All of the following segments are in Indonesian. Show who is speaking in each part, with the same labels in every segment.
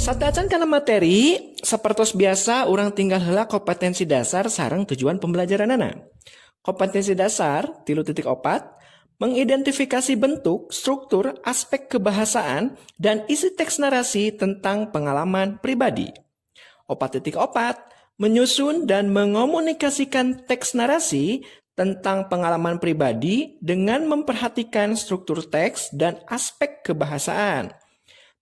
Speaker 1: Satajan kana materi, sapertos biasa urang tinggal heula kompetensi dasar sareng tujuan pembelajaranana. Kompetensi dasar 3.4 mengidentifikasi bentuk, struktur, aspek kebahasaan, dan isi teks narasi tentang pengalaman pribadi. 4.4 menyusun dan mengomunikasikan teks narasi tentang pengalaman pribadi dengan memperhatikan struktur teks dan aspek kebahasaan.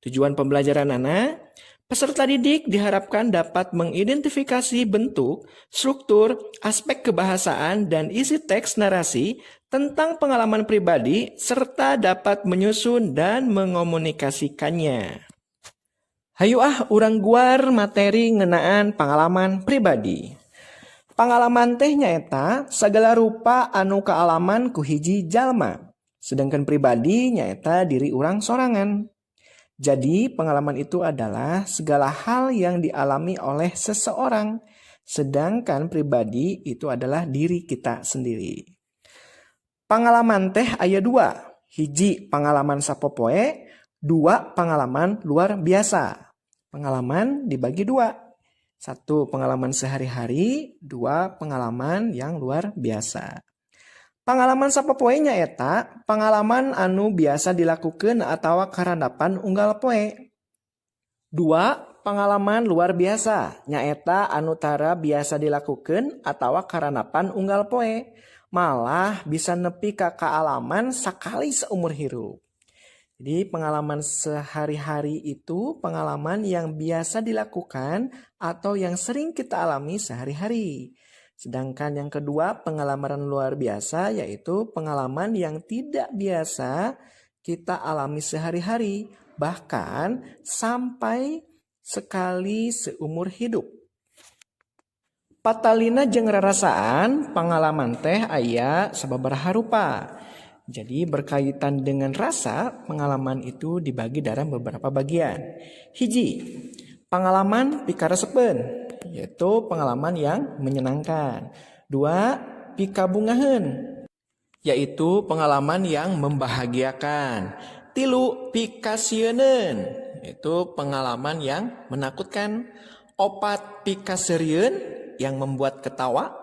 Speaker 1: Tujuan pembelajaran Nana, peserta didik diharapkan dapat mengidentifikasi bentuk, struktur, aspek kebahasaan, dan isi teks narasi tentang pengalaman pribadi, serta dapat menyusun dan mengomunikasikannya. Hayu urang guar materi ngenaan pengalaman pribadi. Pengalaman teh nyaeta segala rupa anu kaalaman ku hiji jalma, sedangkan pribadi nyaeta diri urang sorangan. Jadi pengalaman itu adalah segala hal yang dialami oleh seseorang, sedangkan pribadi itu adalah diri kita sendiri. Pengalaman teh aya 2, hiji pengalaman sapopoe, 2 pengalaman luar biasa. Pengalaman dibagi 2, 1 pengalaman sehari-hari, 2 pengalaman yang luar biasa. Pengalaman sapopoe nyaeta pengalaman anu biasa dilakukan atawa karandapan unggal poe. 2 pengalaman luar biasa nyaeta anu tara biasa dilakukan atawa karandapan unggal poe, malah bisa nepi ka kaalaman sakali seumur hirup. Jadi pengalaman sehari-hari itu pengalaman yang biasa dilakukan atau yang sering kita alami sehari-hari. Sedangkan yang kedua, pengalaman luar biasa yaitu pengalaman yang tidak biasa kita alami sehari-hari, bahkan sampai sekali seumur hidup. Patalina jeung rarasaan pengalaman teh aya sababaraha rupa. Jadi berkaitan dengan rasa, pengalaman itu dibagi dalam beberapa bagian. Hiji, pengalaman pikaresepeun, yaitu pengalaman yang menyenangkan. 2, pikabungaheun, yaitu pengalaman yang membahagiakan. 3, pikasieun, yaitu pengalaman yang menakutkan. 4, pikaseureun, yang membuat ketawa.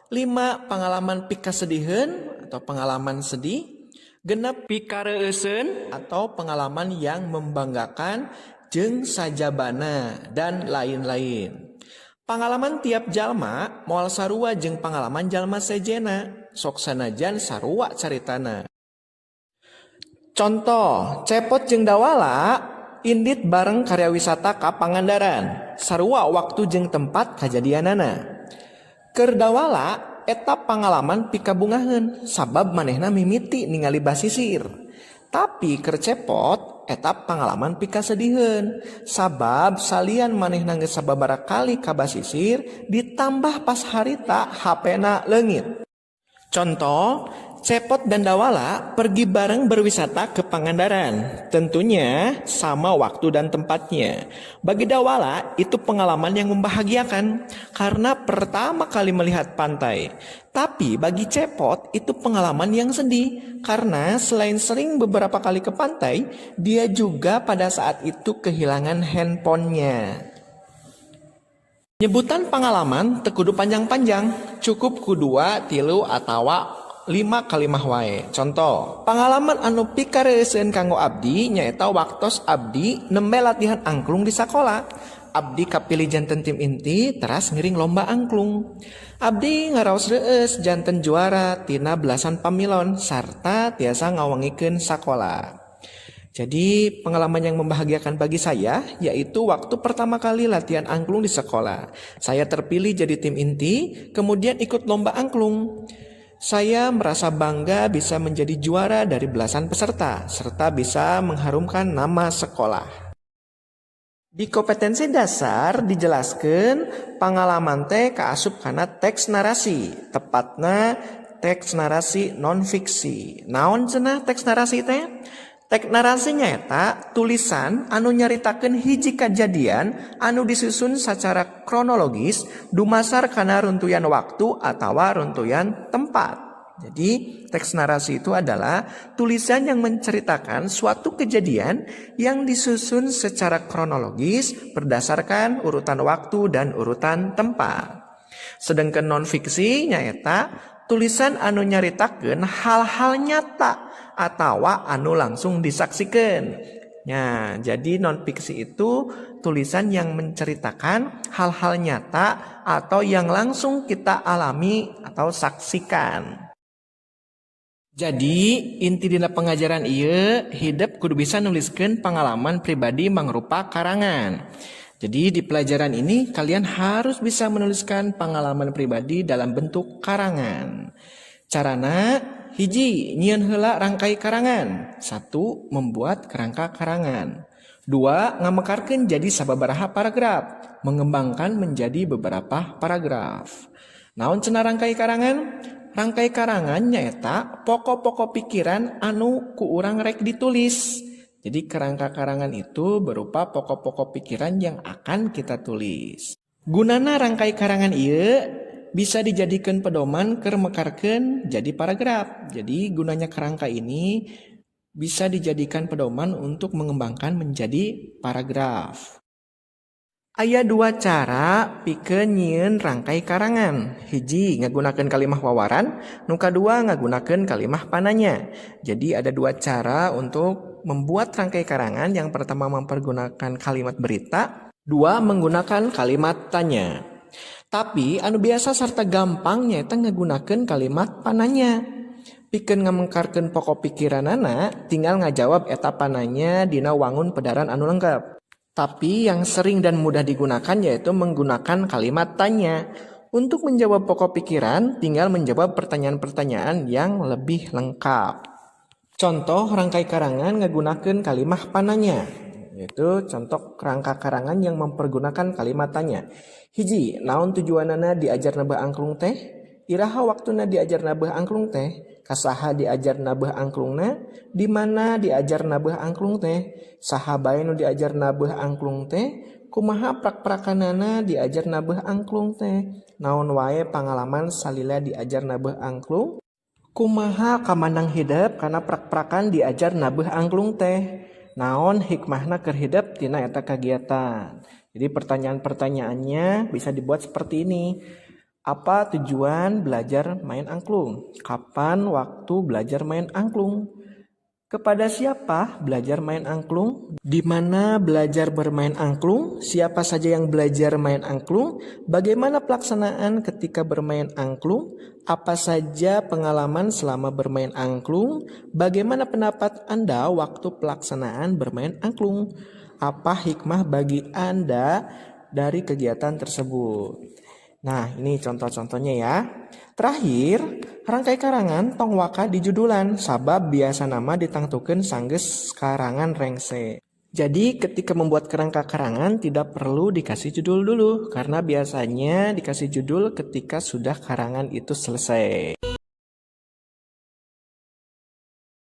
Speaker 1: 5, pengalaman pikasediheun atau pengalaman sedih. 6, pikareueun atau pengalaman yang membanggakan jeung sajabana dan lain-lain. Pengalaman tiap jalma moal sarua jeung pengalaman jalma sejena, sok sanajan sarua caritana. Contoh, Cepot jeung Dawala indit bareng karya wisata ka Pangandaran, sarua waktu jeung tempat kajadianana. Keur Dawala eta pengalaman pikabungaheun, sabab manehna mimiti ningali basisir. Tapi keur Cepot eta pengalaman pikasediheun, sabab salian manehna geus sababaraha kali ka basisir ditambah pas harita HP-na leungit. Contoh, Cepot dan Dawala pergi bareng berwisata ke Pangandaran. Tentunya sama waktu dan tempatnya. Bagi Dawala itu pengalaman yang membahagiakan karena pertama kali melihat pantai. Tapi bagi Cepot itu pengalaman yang sedih karena selain sering beberapa kali ke pantai, dia juga pada saat itu kehilangan handphonenya. Nyebutan pengalaman teu kudu panjang-panjang, cukup ku 2, 3 atawa 5 kalimah wae. Contoh, pengalaman anu pikareueun kanggo abdi nyaeta waktos abdi nembe latihan angklung di sakola. Abdi kapilih janten tim inti teras ngiring lomba angklung. Abdi ngaraos reueus janten juara tina belasan pamilon sarta tiasa ngawengikeun sakola. Jadi pengalaman yang membahagiakan bagi saya yaitu waktu pertama kali latihan angklung di sekolah. Saya terpilih jadi tim inti, kemudian ikut lomba angklung. Saya merasa bangga bisa menjadi juara dari belasan peserta, serta bisa mengharumkan nama sekolah. Di kompetensi dasar dijelaskan pengalaman teh kaasup kana teks narasi, tepatna teks narasi non-fiksi. Naon cenah teks narasi teh? Teks narasi nyaeta tulisan anu nyaritakeun hiji kajadian anu disusun secara kronologis dumasar kana runtuyan waktu atawa runtuyan tempat. Jadi, teks narasi itu adalah tulisan yang menceritakan suatu kejadian yang disusun secara kronologis berdasarkan urutan waktu dan urutan tempat. Sedangkan non-fiksi nyaeta tulisan anu nyaritakeun hal-hal nyata atau anu langsung disaksikan. Ya, jadi non-fiksi itu tulisan yang menceritakan hal-hal nyata atau yang langsung kita alami atau saksikan. Jadi inti dina pengajaran ieu hidup kudu bisa nuliskeun pengalaman pribadi mangrupa karangan. Jadi di pelajaran ini kalian harus bisa menuliskan pengalaman pribadi dalam bentuk karangan. Carana hiji, nyieun heula rangkai karangan. 1. Membuat kerangka karangan. 2. Ngamekarkeun jadi sababaraha paragraf. Mengembangkan menjadi beberapa paragraf. Naon cenah rangkai karangan? Rangkai karangan nyaeta pokok-pokok pikiran anu ku urang rek ditulis. Jadi kerangka karangan itu berupa pokok-pokok pikiran yang akan kita tulis. Gunana rangkai karangan ieu bisa dijadikan pedoman keur mekarkeun jadi paragraf. Jadi gunanya kerangka ini bisa dijadikan pedoman untuk mengembangkan menjadi paragraf. Aya 2 cara pikeun nyieun rangkai karangan. Hiji, ngagunakeun kalimah wawaran, nu kadua ngagunakeun kalimah pananya. Jadi ada 2 cara untuk membuat rangkai karangan. Yang pertama mempergunakan kalimat berita, 2 menggunakan kalimat tanya. Tapi anu biasa sarta gampang nyaeta ngagunakeun kalimat pananya. Pikeun ngamengkarkeun pokok pikiranana, tinggal ngajawab eta pananya dina wangun pedaran anu lengkap. Tapi yang sering dan mudah digunakan yaitu menggunakan kalimat tanya. Untuk menjawab pokok pikiran, tinggal menjawab pertanyaan-pertanyaan yang lebih lengkap. Contoh rangkai karangan ngagunakeun kalimah pananya. Yaitu contoh rangka karangan yang mempergunakan kalimat tanya. Hiji, naon tujuanana diajar nabah angklung teh? Iraha waktuna diajar nabah angklung teh? Kasaha diajar nabah angklungna? Di mana diajar nabah angklung teh? Saha bae nu diajar nabah angklung teh? Kumaha prak-prakanana diajar nabah angklung teh? Naon wae pangalaman salila diajar nabah angklung? Kumaha kamandang hidup kana prak-prakan diajar nabah angklung teh? Naon hikmahna keur hidup tina eta kagiatan? Jadi pertanyaan-pertanyaannya bisa dibuat seperti ini. Apa tujuan belajar main angklung? Kapan waktu belajar main angklung? Kepada siapa belajar main angklung? Di mana belajar bermain angklung? Siapa saja yang belajar main angklung? Bagaimana pelaksanaan ketika bermain angklung? Apa saja pengalaman selama bermain angklung? Bagaimana pendapat Anda waktu pelaksanaan bermain angklung? Apa hikmah bagi Anda dari kegiatan tersebut? Nah, ini contoh-contohnya ya. Terakhir, rangkai karangan tong waka di judulan, sabab biasa nama ditangtukeun sanggeus karangan rengse. Jadi ketika membuat kerangka karangan tidak perlu dikasih judul dulu, karena biasanya dikasih judul ketika sudah karangan itu selesai.